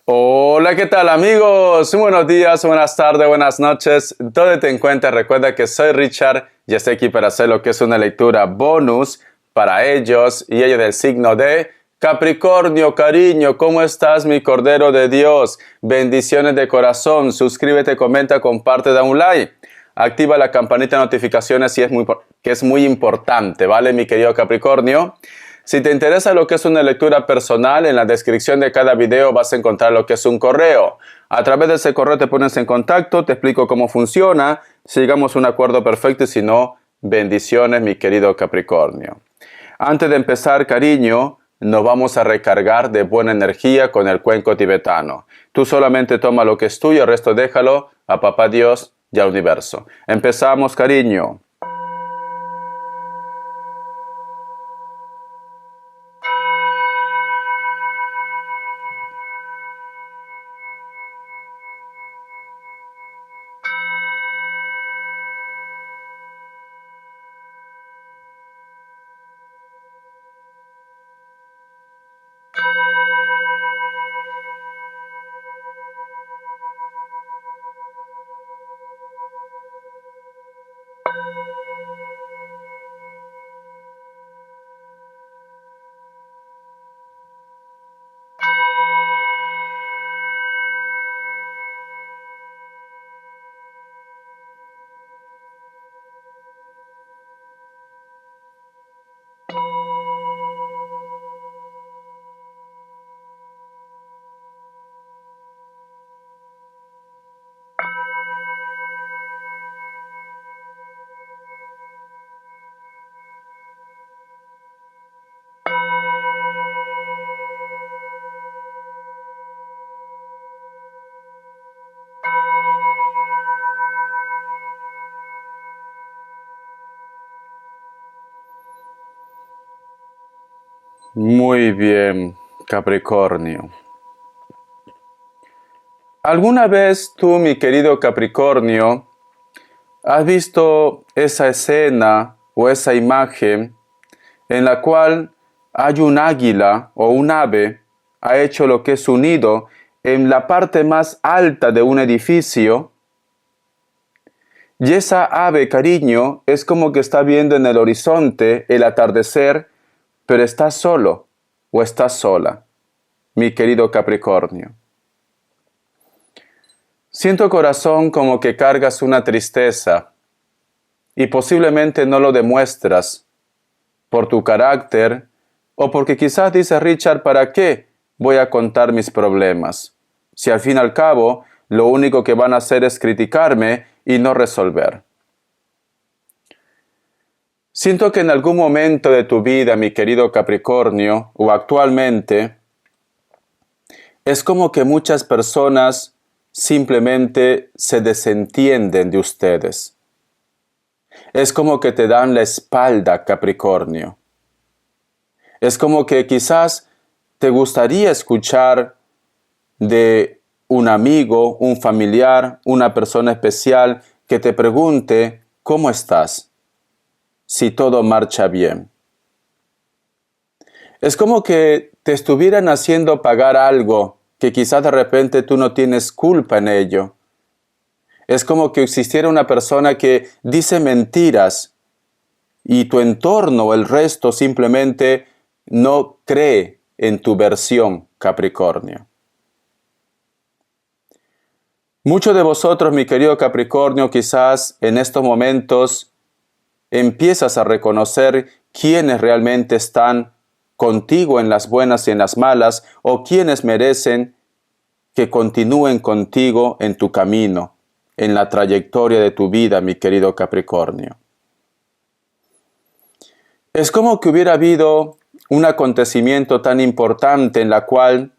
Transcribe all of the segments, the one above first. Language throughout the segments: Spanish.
Hola, ¿qué tal amigos? Buenos días, buenas tardes, buenas noches. ¿Dónde te encuentras? Recuerda que soy Richard y estoy aquí para hacer lo que es una lectura bonus para ellos y ellos del signo de Capricornio. Cariño, ¿cómo estás, mi Cordero de Dios? Bendiciones de corazón. Suscríbete, comenta, comparte, da un like. Activa la campanita de notificaciones que es muy importante, ¿vale, mi querido Capricornio? Si te interesa lo que es una lectura personal, en la descripción de cada video vas a encontrar lo que es un correo. A través de ese correo te pones en contacto, te explico cómo funciona, si llegamos a un acuerdo perfecto y si no, bendiciones, mi querido Capricornio. Antes de empezar, cariño, nos vamos a recargar de buena energía con el cuenco tibetano. Tú solamente toma lo que es tuyo, el resto déjalo a Papá Dios y al universo. Empezamos, cariño. Muy bien, Capricornio. ¿Alguna vez tú, mi querido Capricornio, has visto esa escena o esa imagen en la cual hay un águila o un ave ha hecho lo que es un nido en la parte más alta de un edificio? Y esa ave, cariño, es como que está viendo en el horizonte el atardecer, pero está solo o está sola, mi querido Capricornio. Siento, corazón, como que cargas una tristeza y posiblemente no lo demuestras por tu carácter o porque quizás dices: Richard, ¿para qué voy a contar mis problemas? Si al fin y al cabo lo único que van a hacer es criticarme y no resolver. Siento que en algún momento de tu vida, mi querido Capricornio, o actualmente, es como que muchas personas simplemente se desentienden de ustedes. Es como que te dan la espalda, Capricornio. Es como que quizás te gustaría escuchar de un amigo, un familiar, una persona especial que te pregunte: ¿cómo estás? Si todo marcha bien. Es como que te estuvieran haciendo pagar algo que quizás de repente tú no tienes culpa en ello. Es como que existiera una persona que dice mentiras y tu entorno o el resto simplemente no cree en tu versión, Capricornio. Muchos de vosotros, mi querido Capricornio, quizás en estos momentos empiezas a reconocer quiénes realmente están contigo en las buenas y en las malas, o quiénes merecen que continúen contigo en tu camino, en la trayectoria de tu vida, mi querido Capricornio. Es como que hubiera habido un acontecimiento tan importante en la cual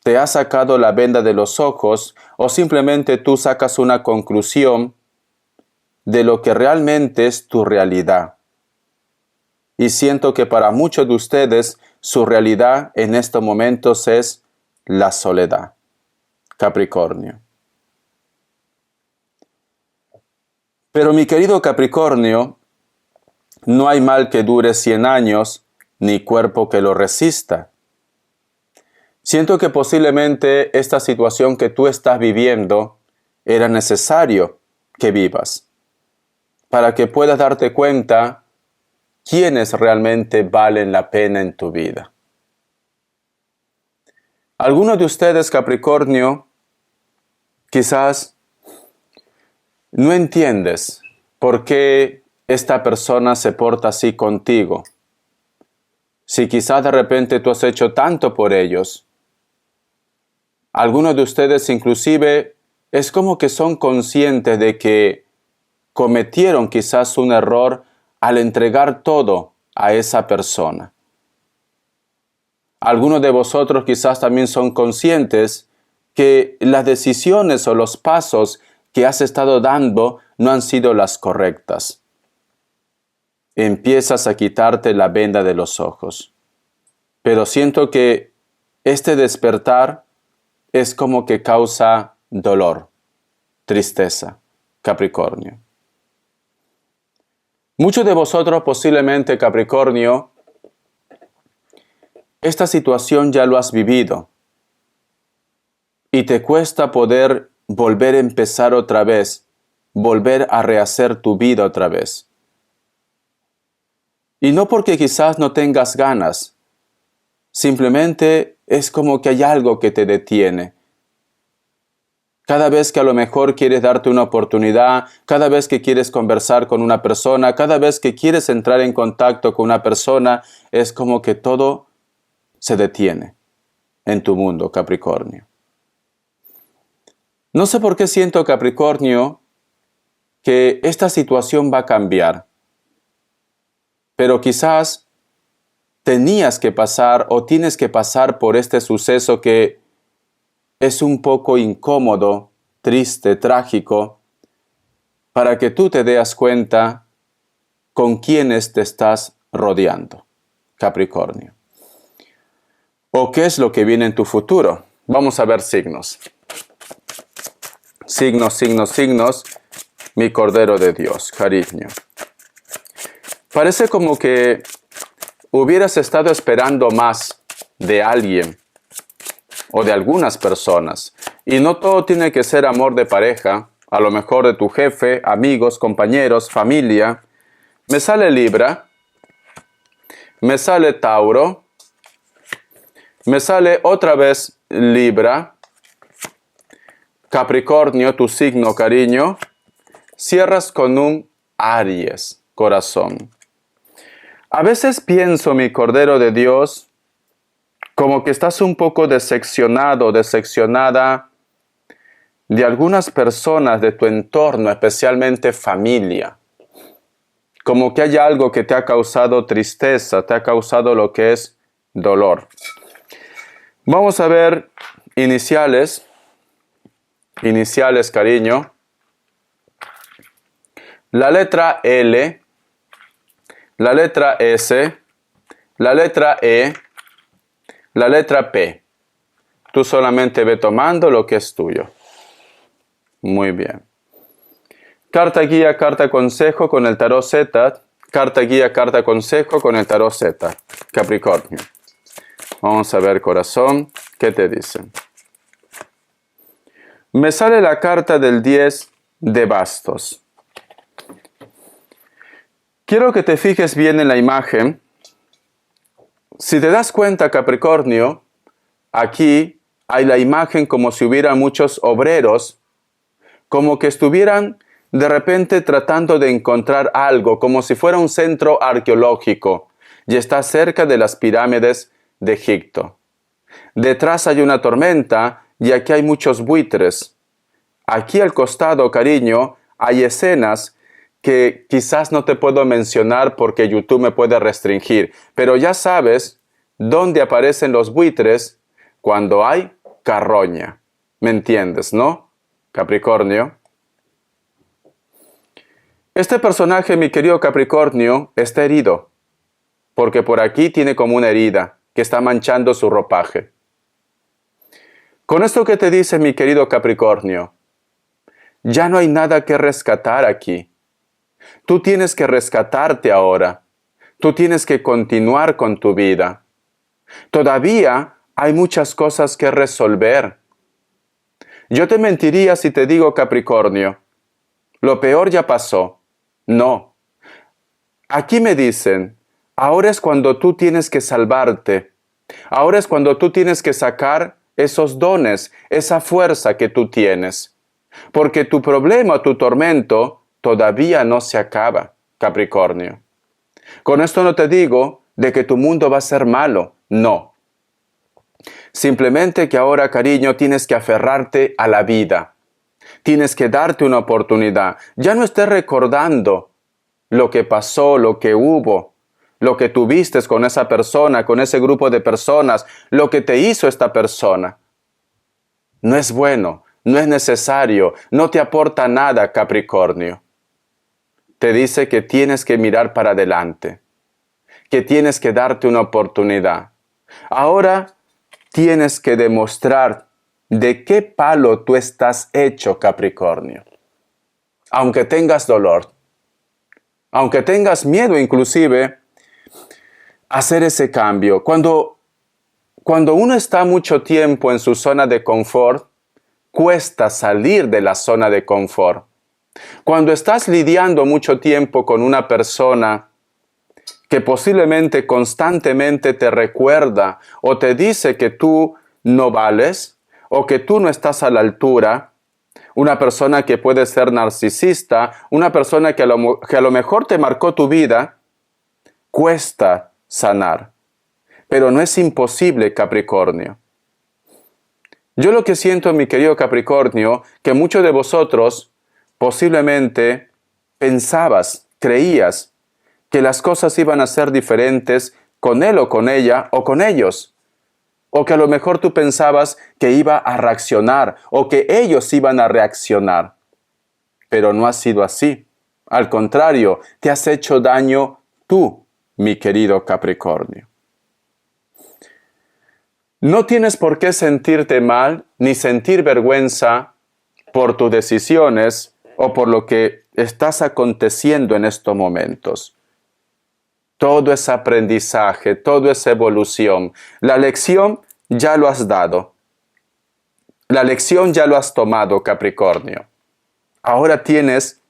te ha sacado la venda de los ojos, o simplemente tú sacas una conclusión de lo que realmente es tu realidad. Y siento que para muchos de ustedes su realidad en estos momentos es la soledad, Capricornio. Pero mi querido Capricornio, no hay mal que dure 100 años, ni cuerpo que lo resista. Siento que posiblemente esta situación que tú estás viviendo era necesario que vivas para que puedas darte cuenta quiénes realmente valen la pena en tu vida. Algunos de ustedes, Capricornio, quizás no entiendes por qué esta persona se porta así contigo. Si quizás de repente tú has hecho tanto por ellos, algunos de ustedes inclusive es como que son conscientes de que cometieron quizás un error al entregar todo a esa persona. Algunos de vosotros quizás también son conscientes que las decisiones o los pasos que has estado dando no han sido las correctas. Empiezas a quitarte la venda de los ojos. Pero siento que este despertar es como que causa dolor, tristeza, Capricornio. Muchos de vosotros posiblemente, Capricornio, esta situación ya lo has vivido y te cuesta poder volver a empezar otra vez, volver a rehacer tu vida otra vez. Y no porque quizás no tengas ganas, simplemente es como que hay algo que te detiene. Cada vez que a lo mejor quieres darte una oportunidad, cada vez que quieres conversar con una persona, cada vez que quieres entrar en contacto con una persona, es como que todo se detiene en tu mundo, Capricornio. No sé por qué siento, Capricornio, que esta situación va a cambiar. Pero quizás tenías que pasar o tienes que pasar por este suceso que es un poco incómodo, triste, trágico, para que tú te des cuenta con quiénes te estás rodeando, Capricornio. ¿O qué es lo que viene en tu futuro? Vamos a ver signos. Signos, signos, signos. Mi Cordero de Dios, cariño. Parece como que hubieras estado esperando más de alguien o de algunas personas. Y no todo tiene que ser amor de pareja, a lo mejor de tu jefe, amigos, compañeros, familia. Me sale Libra, me sale Tauro, me sale otra vez Libra, Capricornio, tu signo, cariño. Cierras con un Aries, corazón. A veces pienso, mi Cordero de Dios, como que estás un poco decepcionado, decepcionada de algunas personas de tu entorno, especialmente familia. Como que hay algo que te ha causado tristeza, te ha causado lo que es dolor. Vamos a ver iniciales. Iniciales, cariño. La letra L, la letra S, la letra E, la letra P. Tú solamente ve tomando lo que es tuyo. Muy bien. Carta guía, carta consejo con el tarot Z. Carta guía, carta consejo con el tarot Z. Capricornio. Vamos a ver, corazón, ¿qué te dicen? Me sale la carta del 10 de bastos. Quiero que te fijes bien en la imagen. Si te das cuenta, Capricornio, aquí hay la imagen como si hubiera muchos obreros, como que estuvieran de repente tratando de encontrar algo, como si fuera un centro arqueológico, y está cerca de las pirámides de Egipto. Detrás hay una tormenta y aquí hay muchos buitres. Aquí al costado, cariño, hay escenas que quizás no te puedo mencionar porque YouTube me puede restringir, pero ya sabes dónde aparecen los buitres cuando hay carroña. ¿Me entiendes, no, Capricornio? Este personaje, mi querido Capricornio, está herido, porque por aquí tiene como una herida que está manchando su ropaje. Con esto que te dice, mi querido Capricornio, ya no hay nada que rescatar aquí. Tú tienes que rescatarte ahora. Tú tienes que continuar con tu vida. Todavía hay muchas cosas que resolver. Yo te mentiría si te digo, Capricornio, lo peor ya pasó. No. Aquí me dicen, ahora es cuando tú tienes que salvarte. Ahora es cuando tú tienes que sacar esos dones, esa fuerza que tú tienes. Porque tu problema, tu tormento, todavía no se acaba, Capricornio. Con esto no te digo de que tu mundo va a ser malo, no. Simplemente que ahora, cariño, tienes que aferrarte a la vida. Tienes que darte una oportunidad. Ya no estés recordando lo que pasó, lo que hubo, lo que tuviste con esa persona, con ese grupo de personas, lo que te hizo esta persona. No es bueno, no es necesario, no te aporta nada, Capricornio. Te dice que tienes que mirar para adelante, que tienes que darte una oportunidad. Ahora tienes que demostrar de qué palo tú estás hecho, Capricornio. Aunque tengas dolor, aunque tengas miedo inclusive, hacer ese cambio. Cuando uno está mucho tiempo en su zona de confort, cuesta salir de la zona de confort. Cuando estás lidiando mucho tiempo con una persona que posiblemente constantemente te recuerda o te dice que tú no vales o que tú no estás a la altura, una persona que puede ser narcisista, una persona que a lo mejor te marcó tu vida, cuesta sanar. Pero no es imposible, Capricornio. Yo lo que siento, mi querido Capricornio, que muchos de vosotros posiblemente pensabas, creías que las cosas iban a ser diferentes con él o con ella o con ellos. O que a lo mejor tú pensabas que iba a reaccionar o que ellos iban a reaccionar. Pero no ha sido así. Al contrario, te has hecho daño tú, mi querido Capricornio. No tienes por qué sentirte mal ni sentir vergüenza por tus decisiones o por lo que estás aconteciendo en estos momentos. Todo es aprendizaje, todo es evolución. La lección ya lo has dado. La lección ya lo has tomado, Capricornio. Ahora tienes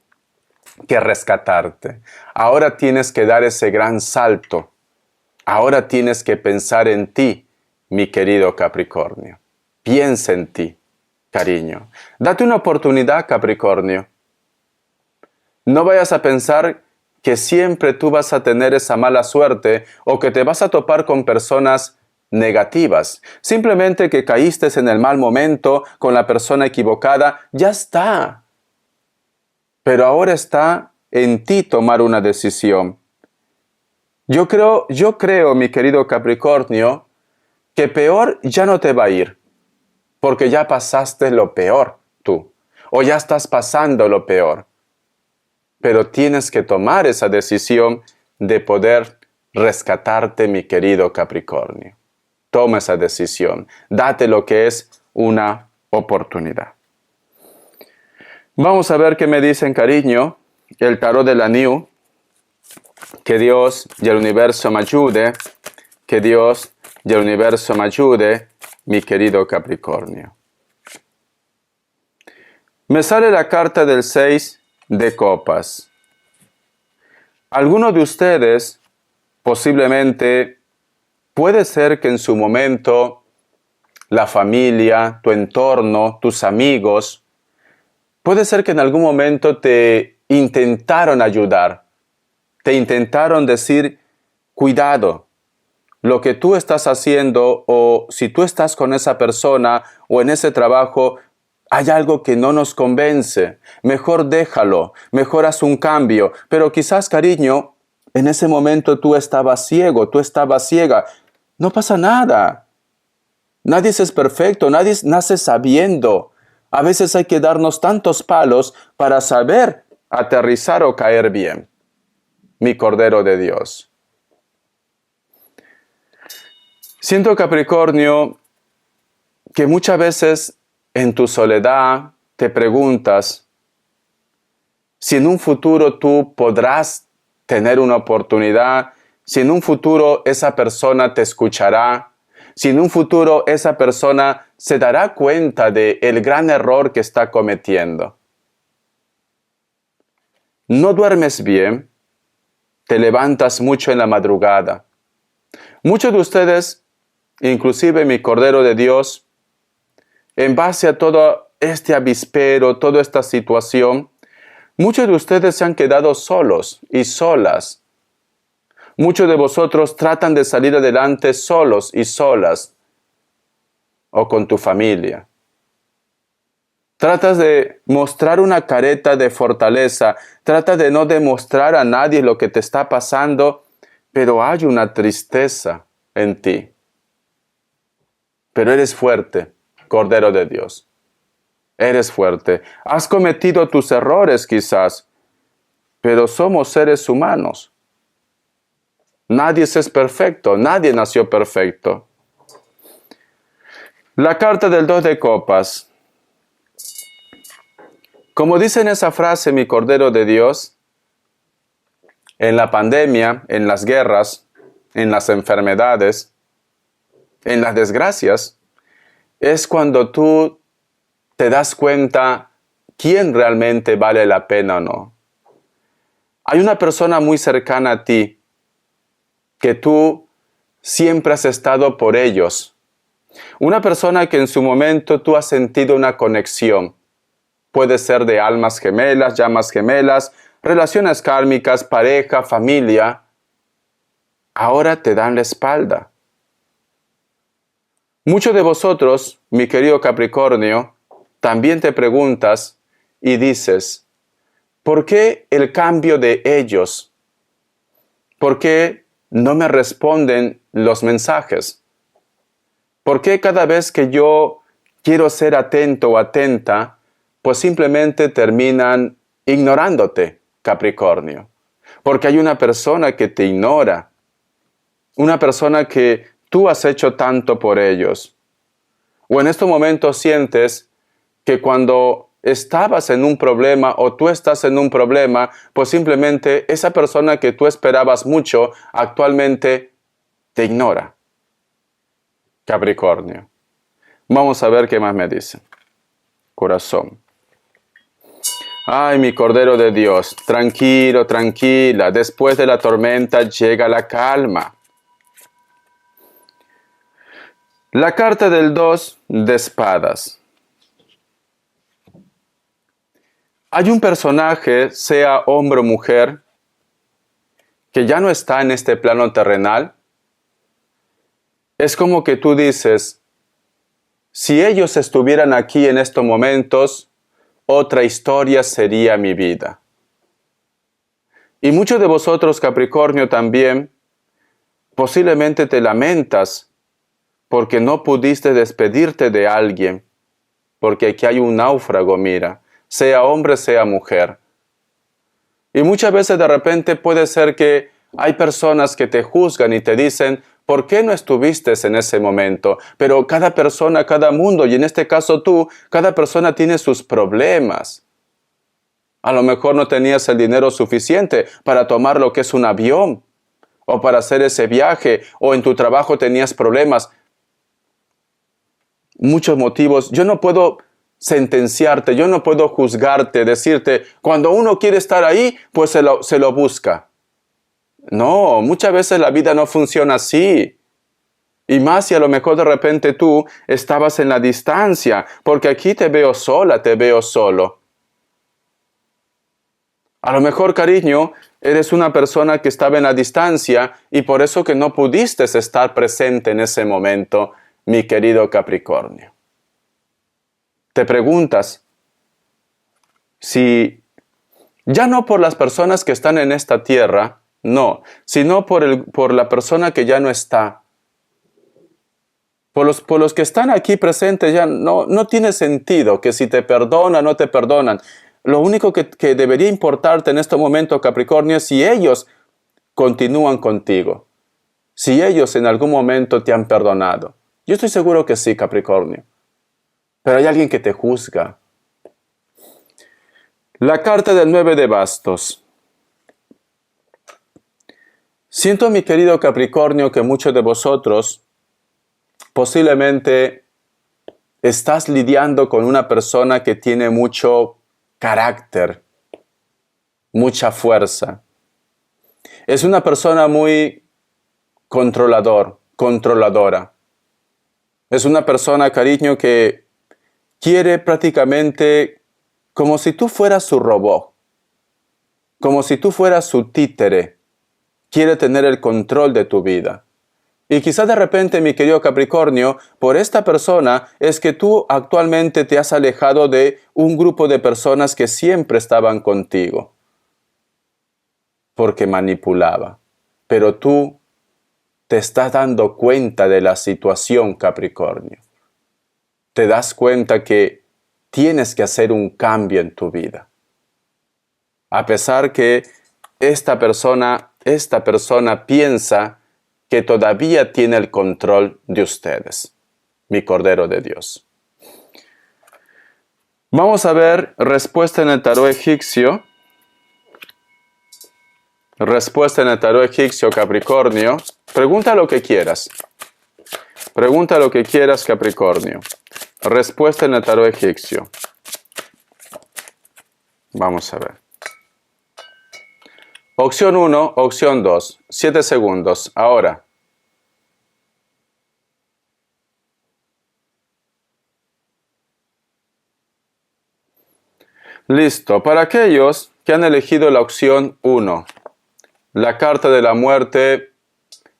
que rescatarte. Ahora tienes que dar ese gran salto. Ahora tienes que pensar en ti, mi querido Capricornio. Piensa en ti, cariño. Date una oportunidad, Capricornio. No vayas a pensar que siempre tú vas a tener esa mala suerte o que te vas a topar con personas negativas. Simplemente que caíste en el mal momento con la persona equivocada, ya está. Pero ahora está en ti tomar una decisión. Yo creo, mi querido Capricornio, que peor ya no te va a ir, porque ya pasaste lo peor tú, o ya estás pasando lo peor. Pero tienes que tomar esa decisión de poder rescatarte, mi querido Capricornio. Toma esa decisión, date lo que es una oportunidad. Vamos a ver qué me dicen, cariño, el tarot de la New. Que Dios y el universo me ayude, que Dios y el universo me ayude, mi querido Capricornio. Me sale la carta del 6 de copas. Alguno de ustedes, posiblemente, puede ser que en su momento, la familia, tu entorno, tus amigos, puede ser que en algún momento te intentaron ayudar. Te intentaron decir, cuidado, lo que tú estás haciendo o si tú estás con esa persona o en ese trabajo, hay algo que no nos convence. Mejor déjalo, mejor haz un cambio. Pero quizás, cariño, en ese momento tú estabas ciego, tú estabas ciega. No pasa nada. Nadie es perfecto, nadie nace sabiendo. A veces hay que darnos tantos palos para saber aterrizar o caer bien. Mi Cordero de Dios. Siento, Capricornio, que muchas veces en tu soledad te preguntas si en un futuro tú podrás tener una oportunidad, si en un futuro esa persona te escuchará, si en un futuro esa persona se dará cuenta de el gran error que está cometiendo. No duermes bien, te levantas mucho en la madrugada. Muchos de ustedes, inclusive mi Cordero de Dios, en base a todo este avispero, toda esta situación, muchos de ustedes se han quedado solos y solas. Muchos de vosotros tratan de salir adelante solos y solas, o con tu familia. Tratas de mostrar una careta de fortaleza, tratas de no demostrar a nadie lo que te está pasando, pero hay una tristeza en ti. Pero eres fuerte, Cordero de Dios. Eres fuerte. Has cometido tus errores quizás, pero somos seres humanos. Nadie es perfecto, nadie nació perfecto. La carta del 2 de copas. Como dice en esa frase, mi Cordero de Dios, en la pandemia, en las guerras, en las enfermedades, en las desgracias, es cuando tú te das cuenta quién realmente vale la pena o no. Hay una persona muy cercana a ti que tú siempre has estado por ellos. Una persona que en su momento tú has sentido una conexión. Puede ser de almas gemelas, llamas gemelas, relaciones kármicas, pareja, familia. Ahora te dan la espalda. Muchos de vosotros, mi querido Capricornio, también te preguntas y dices, ¿por qué el cambio de ellos? ¿Por qué no me responden los mensajes? ¿Por qué cada vez que yo quiero ser atento o atenta, pues simplemente terminan ignorándote, Capricornio? Porque hay una persona que te ignora, una persona que tú has hecho tanto por ellos. O en estos momentos sientes que cuando estabas en un problema o tú estás en un problema, pues simplemente esa persona que tú esperabas mucho actualmente te ignora. Capricornio. Vamos a ver qué más me dice. Corazón. Ay, mi Cordero de Dios, tranquilo, tranquila, después de la tormenta llega la calma. La carta del 2 de espadas. Hay un personaje, sea hombre o mujer, que ya no está en este plano terrenal. Es como que tú dices, si ellos estuvieran aquí en estos momentos, otra historia sería mi vida. Y muchos de vosotros, Capricornio, también, posiblemente te lamentas porque no pudiste despedirte de alguien, porque aquí hay un náufrago, mira, sea hombre, sea mujer. Y muchas veces de repente puede ser que hay personas que te juzgan y te dicen, ¿por qué no estuviste en ese momento? Pero cada persona, cada mundo, y en este caso tú, cada persona tiene sus problemas. A lo mejor no tenías el dinero suficiente para tomar lo que es un avión, o para hacer ese viaje, o en tu trabajo tenías problemas. Muchos motivos. Yo no puedo sentenciarte, yo no puedo juzgarte, decirte, cuando uno quiere estar ahí, pues se lo busca. No, muchas veces la vida no funciona así. Y más si a lo mejor de repente tú estabas en la distancia, porque aquí te veo sola, te veo solo. A lo mejor, cariño, eres una persona que estaba en la distancia y por eso que no pudiste estar presente en ese momento, mi querido Capricornio. Te preguntas si, ya no por las personas que están en esta tierra, no, sino por la persona que ya no está. Por los que están aquí presentes ya no tiene sentido que si te perdonan o no te perdonan. Lo único que debería importarte en este momento, Capricornio, es si ellos continúan contigo. Si ellos en algún momento te han perdonado. Yo estoy seguro que sí, Capricornio. Pero hay alguien que te juzga. La carta del 9 de bastos. Siento, mi querido Capricornio, que muchos de vosotros posiblemente estás lidiando con una persona que tiene mucho carácter, mucha fuerza. Es una persona muy controladora. Es una persona, cariño, que quiere prácticamente como si tú fueras su robot, como si tú fueras su títere. Quiere tener el control de tu vida. Y quizás de repente, mi querido Capricornio, por esta persona es que tú actualmente te has alejado de un grupo de personas que siempre estaban contigo, porque manipulaba. Pero tú te estás dando cuenta de la situación, Capricornio. Te das cuenta que tienes que hacer un cambio en tu vida. A pesar que esta persona piensa que todavía tiene el control de ustedes, mi Cordero de Dios. Vamos a ver respuesta en el tarot egipcio. Respuesta en el tarot egipcio, Capricornio. Pregunta lo que quieras. Pregunta lo que quieras, Capricornio. Respuesta en el tarot egipcio. Vamos a ver. Opción 1, opción 2. 7 segundos. Ahora. Listo. Para aquellos que han elegido la opción 1, la carta de la muerte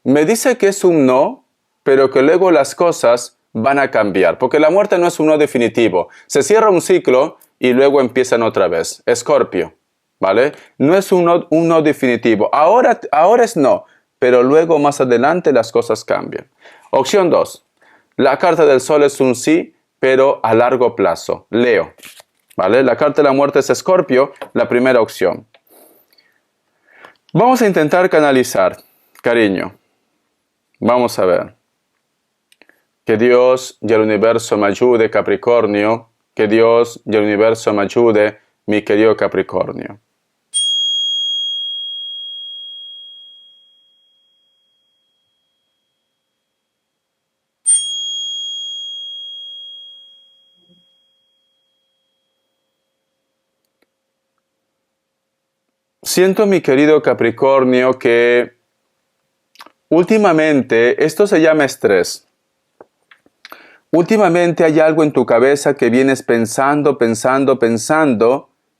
me dice que es un no, pero que luego las cosas van a cambiar. Porque la muerte no es un no definitivo. Se cierra un ciclo y luego empiezan otra vez. Escorpio. ¿Vale? No es un no definitivo. Ahora es no, pero luego más adelante las cosas cambian. Opción 2. La carta del sol es un sí, pero a largo plazo. Leo. ¿Vale? La carta de la muerte es Escorpio, la primera opción. Vamos a intentar canalizar, cariño. Vamos a ver. Que Dios y el universo me ayude, Capricornio. Que Dios y el universo me ayude, mi querido Capricornio. Siento, mi querido Capricornio, que últimamente, esto se llama estrés. Últimamente hay algo en tu cabeza que vienes pensando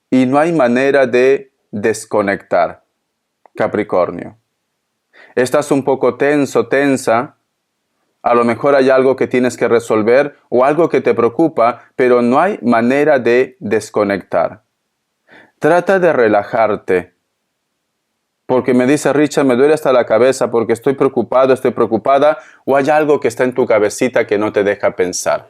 y no hay manera de desconectar, Capricornio. Estás un poco tenso, tensa. A lo mejor hay algo que tienes que resolver o algo que te preocupa, pero no hay manera de desconectar. Trata de relajarte. Porque me dice Richard, me duele hasta la cabeza porque estoy preocupado, estoy preocupada, o hay algo que está en tu cabecita que no te deja pensar.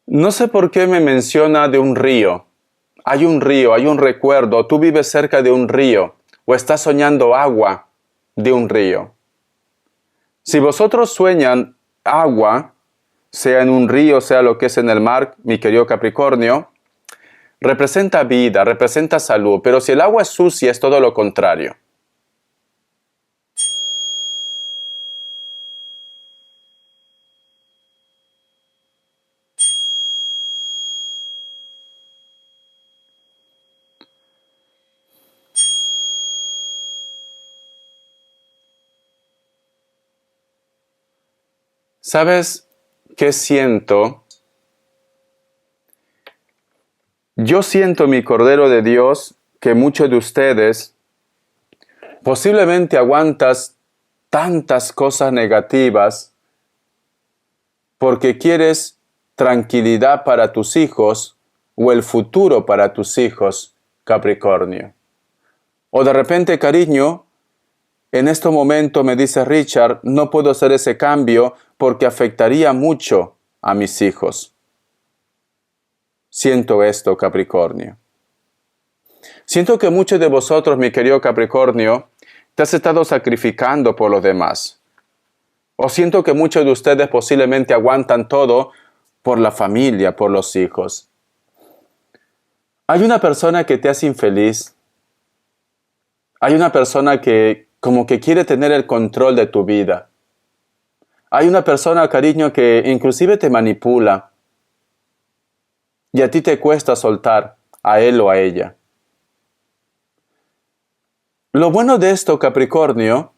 No sé por qué me menciona de un río. Hay un río, hay un recuerdo, tú vives cerca de un río, o estás soñando agua de un río. Si vosotros sueñan agua, sea en un río, sea lo que es en el mar, mi querido Capricornio, representa vida, representa salud, pero si el agua es sucia es todo lo contrario. ¿Sabes qué siento? Yo siento, mi Cordero de Dios, que muchos de ustedes posiblemente aguantas tantas cosas negativas porque quieres tranquilidad para tus hijos o el futuro para tus hijos, Capricornio. O de repente, cariño, en este momento me dice Richard, no puedo hacer ese cambio porque afectaría mucho a mis hijos. Siento esto, Capricornio. Siento que muchos de vosotros, mi querido Capricornio, te has estado sacrificando por los demás. O siento que muchos de ustedes posiblemente aguantan todo por la familia, por los hijos. Hay una persona que te hace infeliz. Hay una persona que como que quiere tener el control de tu vida. Hay una persona, cariño, que inclusive te manipula. Y a ti te cuesta soltar a él o a ella. Lo bueno de esto, Capricornio,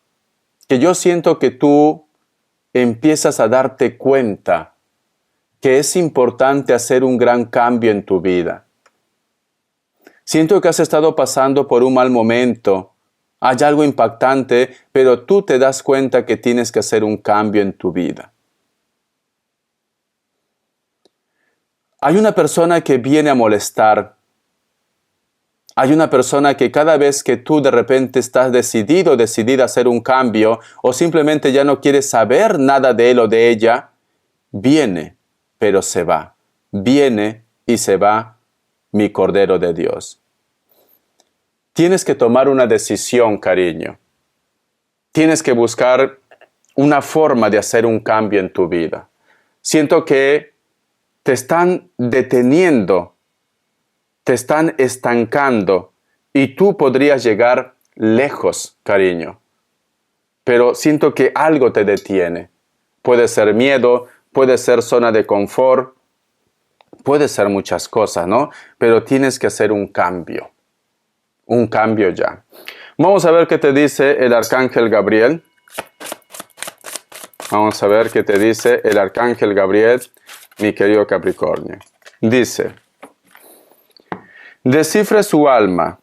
que yo siento que tú empiezas a darte cuenta que es importante hacer un gran cambio en tu vida. Siento que has estado pasando por un mal momento, hay algo impactante, pero tú te das cuenta que tienes que hacer un cambio en tu vida. Hay una persona que viene a molestar. Hay una persona que cada vez que tú de repente estás decidida a hacer un cambio, o simplemente ya no quieres saber nada de él o de ella, viene, pero se va. Viene y se va mi Cordero de Dios. Tienes que tomar una decisión, cariño. Tienes que buscar una forma de hacer un cambio en tu vida. Siento que te están deteniendo, te están estancando y tú podrías llegar lejos, cariño. Pero siento que algo te detiene. Puede ser miedo, puede ser zona de confort, puede ser muchas cosas, ¿no? Pero tienes que hacer un cambio ya. Vamos a ver qué te dice el Arcángel Gabriel. Vamos a ver qué te dice el Arcángel Gabriel, mi querido Capricornio. Dice: descifre su alma.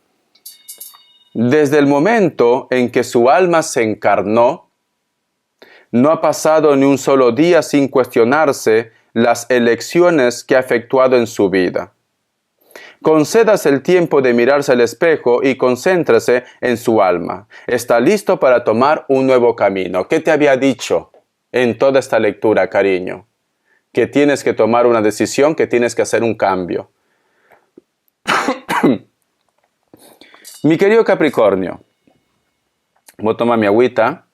Desde el momento en que su alma se encarnó, no ha pasado ni un solo día sin cuestionarse las elecciones que ha efectuado en su vida. Concédase el tiempo de mirarse al espejo y concéntrese en su alma. Está listo para tomar un nuevo camino. ¿Qué te había dicho en toda esta lectura, cariño? Que tienes que tomar una decisión, que tienes que hacer un cambio. Mi querido Capricornio, voy a tomar mi agüita.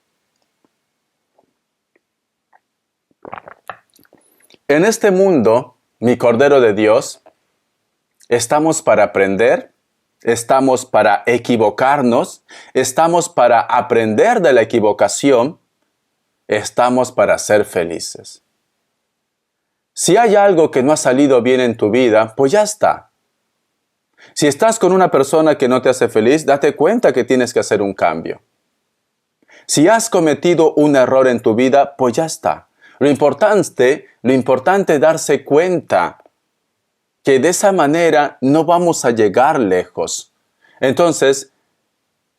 En este mundo, mi Cordero de Dios, estamos para aprender, estamos para equivocarnos, estamos para aprender de la equivocación, estamos para ser felices. Si hay algo que no ha salido bien en tu vida, pues ya está. Si estás con una persona que no te hace feliz, date cuenta que tienes que hacer un cambio. Si has cometido un error en tu vida, pues ya está. Lo importante es darse cuenta que de esa manera no vamos a llegar lejos. Entonces,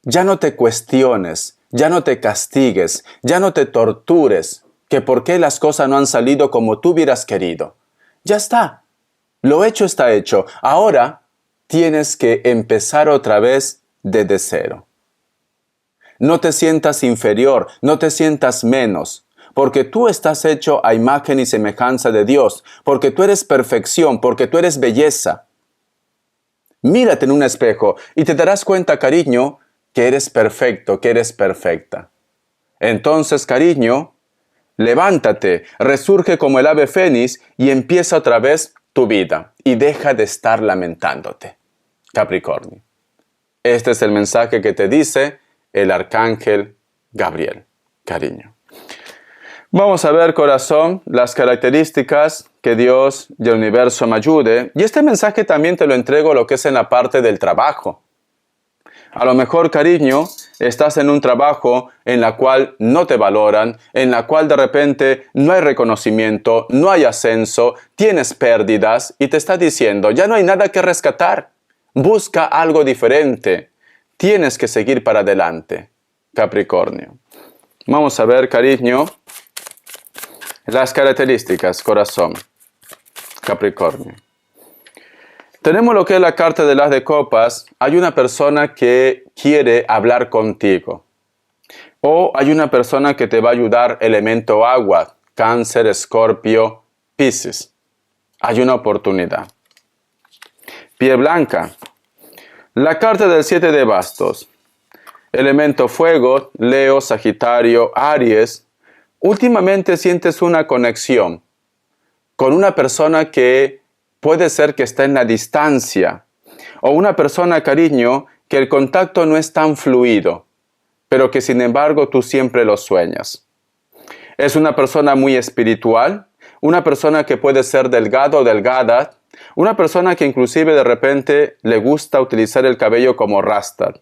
ya no te cuestiones, ya no te castigues, ya no te tortures, que por qué las cosas no han salido como tú hubieras querido. Ya está. Lo hecho está hecho. Ahora tienes que empezar otra vez desde cero. No te sientas inferior, no te sientas menos, porque tú estás hecho a imagen y semejanza de Dios, porque tú eres perfección, porque tú eres belleza. Mírate en un espejo y te darás cuenta, cariño, que eres perfecto, que eres perfecta. Entonces, cariño, levántate, resurge como el ave fénix y empieza otra vez tu vida y deja de estar lamentándote. Capricornio. Este es el mensaje que te dice el Arcángel Gabriel, cariño. Vamos a ver, corazón, las características que Dios y el universo me ayude. Y este mensaje también te lo entrego lo que es en la parte del trabajo. A lo mejor, cariño, estás en un trabajo en la cual no te valoran, en la cual de repente no hay reconocimiento, no hay ascenso, tienes pérdidas y te está diciendo, ya no hay nada que rescatar. Busca algo diferente. Tienes que seguir para adelante, Capricornio. Vamos a ver, cariño, las características, corazón, Capricornio. Tenemos lo que es la carta de las de copas. Hay una persona que quiere hablar contigo. O hay una persona que te va a ayudar, elemento agua, Cáncer, Escorpio, Piscis. Hay una oportunidad. Pie blanca. La carta del 7 de bastos. Elemento fuego, Leo, Sagitario, Aries. Últimamente sientes una conexión con una persona que puede ser que está en la distancia. O una persona, cariño, que el contacto no es tan fluido, pero que sin embargo tú siempre lo sueñas. Es una persona muy espiritual, una persona que puede ser delgado o delgada, una persona que inclusive de repente le gusta utilizar el cabello como rasta.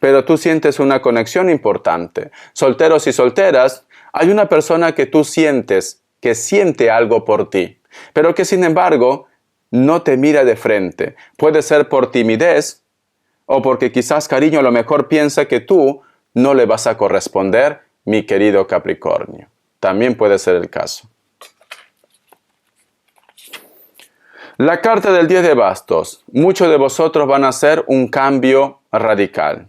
Pero tú sientes una conexión importante. Solteros y solteras, hay una persona que tú sientes, que siente algo por ti, pero que sin embargo no te mira de frente. Puede ser por timidez o porque quizás, cariño, a lo mejor piensa que tú no le vas a corresponder, mi querido Capricornio. También puede ser el caso. La carta del 10 de bastos. Muchos de vosotros van a hacer un cambio radical.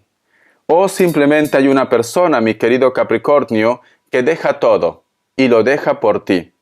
O simplemente hay una persona, mi querido Capricornio, que deja todo y lo deja por ti.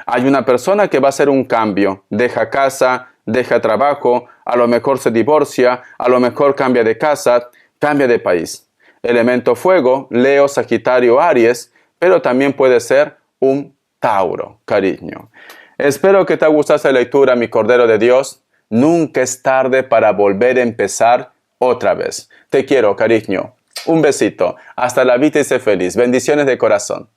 Hay una persona que va a hacer un cambio, deja casa, deja trabajo, a lo mejor se divorcia, a lo mejor cambia de casa, cambia de país. Elemento fuego, Leo, Sagitario, Aries, pero también puede ser un Tauro, cariño. Espero que te haya gustado esta lectura, mi Cordero de Dios. Nunca es tarde para volver a empezar otra vez. Te quiero, cariño. Un besito. Hasta la vida y sé feliz. Bendiciones de corazón.